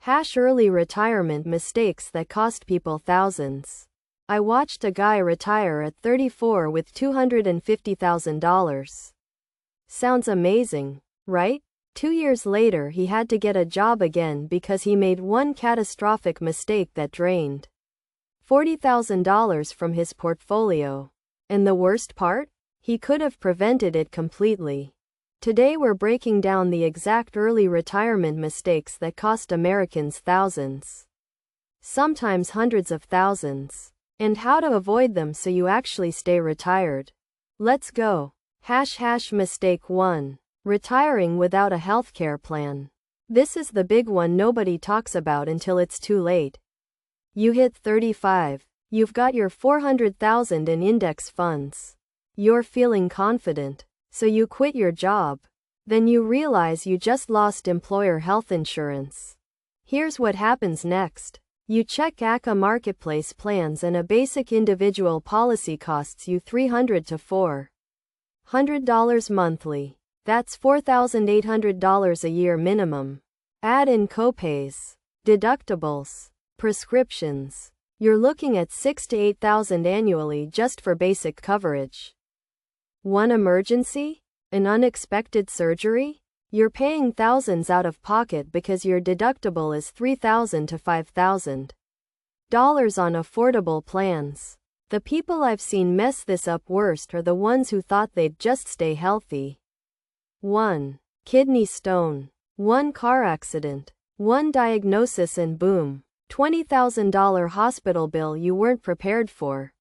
Early retirement mistakes that cost people thousands. I watched a guy retire at 34 with $250,000. Sounds amazing, right? 2 years later he had to get a job again because he made one catastrophic mistake that drained $40,000 from his portfolio. And the worst part? He could have prevented it completely. Today we're breaking down the exact early retirement mistakes that cost Americans thousands, sometimes hundreds of thousands, and how to avoid them so you actually stay retired. Let's go. Mistake 1. Retiring without a healthcare plan. This is the big one nobody talks about until it's too late. You hit 35. You've got your $400,000 in index funds. You're feeling confident. So you quit your job. Then you realize you just lost employer health insurance. Here's what happens next. You check ACA marketplace plans and a basic individual policy costs you $300 to $400 monthly. That's $4,800 a year minimum. Add in copays, deductibles, prescriptions. You're looking at $6,000 to $8,000 annually just for basic coverage. One emergency? An unexpected surgery? You're paying thousands out of pocket because your deductible is $3,000 to $5,000 on affordable plans. The people I've seen mess this up worst are the ones who thought they'd just stay healthy. 1 kidney stone, 1 car accident, 1 diagnosis, and boom, $20,000 hospital bill you weren't prepared for.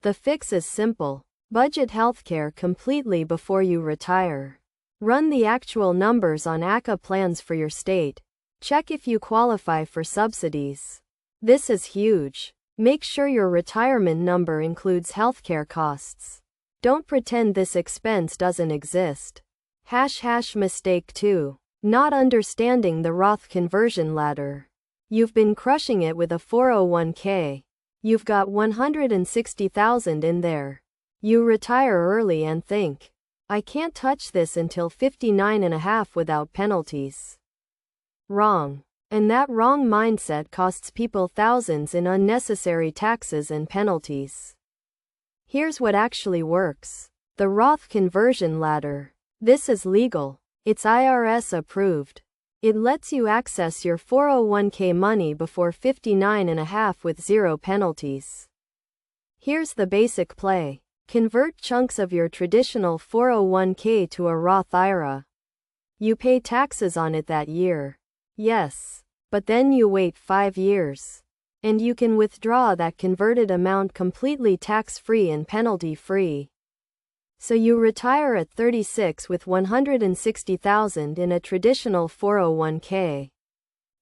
The fix is simple. Budget healthcare completely before you retire. Run the actual numbers on ACA plans for your state. Check if you qualify for subsidies. This is huge. Make sure your retirement number includes healthcare costs. Don't pretend this expense doesn't exist. Mistake 2. Not understanding the Roth conversion ladder. You've been crushing it with a 401k. You've got $160,000 in there. You retire early and think, I can't touch this until 59.5 without penalties. Wrong. And that wrong mindset costs people thousands in unnecessary taxes and penalties. Here's what actually works. The Roth conversion ladder. This is legal. It's IRS approved. It lets you access your 401k money before 59.5 with zero penalties. Here's the basic play. Convert chunks of your traditional 401k to a Roth IRA. You pay taxes on it that year. Yes. But then you wait 5 years. And you can withdraw that converted amount completely tax-free and penalty-free. So you retire at 36 with $160,000 in a traditional 401k.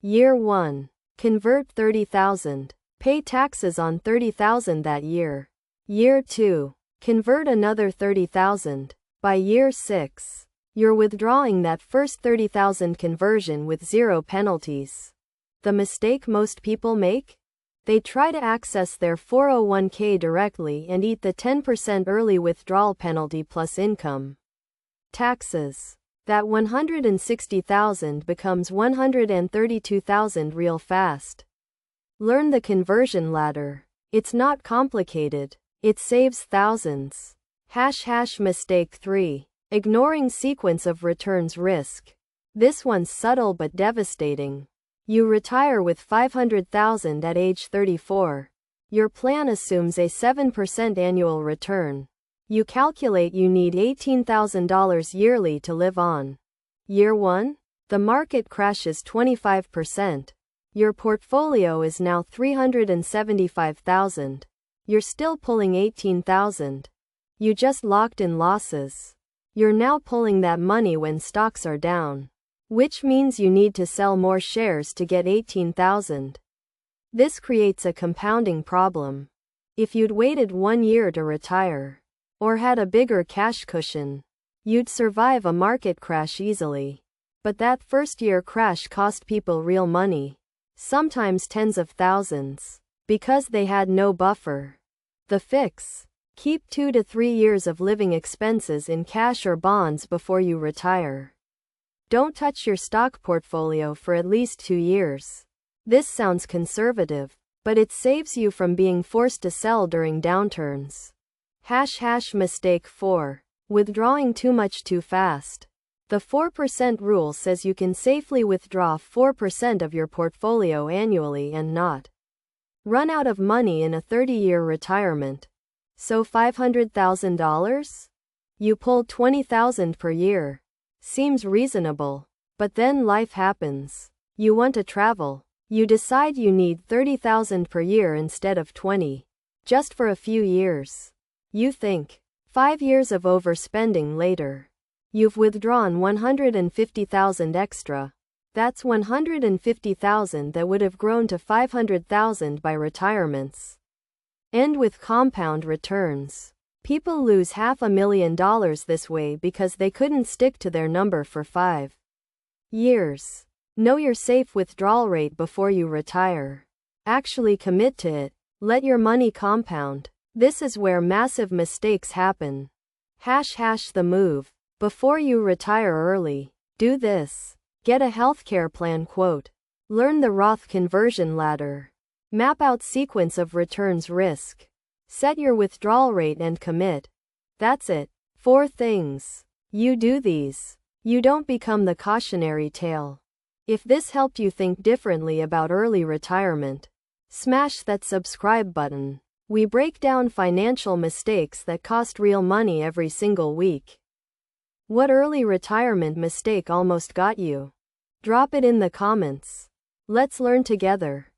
Year 1. Convert $30,000. Pay taxes on $30,000 that year. Year 2. Convert another $30,000. By year 6, you're withdrawing that first $30,000 conversion with zero penalties. The mistake most people make? They try to access their 401k directly and eat the 10% early withdrawal penalty plus income taxes. That $160,000 becomes $132,000 real fast. Learn the conversion ladder. It's not complicated. It saves thousands. Mistake 3. Ignoring sequence of returns risk. This one's subtle but devastating. You retire with $500,000 at age 34. Your plan assumes a 7% annual return. You calculate you need $18,000 yearly to live on. Year 1? The market crashes 25%. Your portfolio is now $375,000. You're still pulling $18,000. You just locked in losses. You're now pulling that money when stocks are down, which means you need to sell more shares to get $18,000. This creates a compounding problem. If you'd waited 1 year to retire, or had a bigger cash cushion, you'd survive a market crash easily. But that first year crash cost people real money, sometimes tens of thousands, because they had no buffer. The fix: keep 2 to 3 years of living expenses in cash or bonds before you retire. Don't touch your stock portfolio for at least 2 years. This sounds conservative, but it saves you from being forced to sell during downturns. Mistake 4. Withdrawing too much too fast. The 4% rule says you can safely withdraw 4% of your portfolio annually and not run out of money in a 30-year retirement. So $500,000? You pull $20,000 per year. Seems reasonable. But then life happens. You want to travel. You decide you need $30,000 per year instead of 20. Just for a few years. You think. 5 years of overspending later. You've withdrawn $150,000 extra. That's $150,000 that would have grown to $500,000 by retirements. And with compound returns. People lose $500,000 this way because they couldn't stick to their number for 5 years. Know your safe withdrawal rate before you retire. Actually commit to it. Let your money compound. This is where massive mistakes happen. The move. Before you retire early, do this. Get a healthcare plan quote. Learn the Roth conversion ladder. Map out sequence of returns risk. Set your withdrawal rate and commit. That's it. 4 things. You do these. You don't become the cautionary tale. If this helped you think differently about early retirement, smash that subscribe button. We break down financial mistakes that cost real money every single week. What early retirement mistake almost got you? Drop it in the comments. Let's learn together.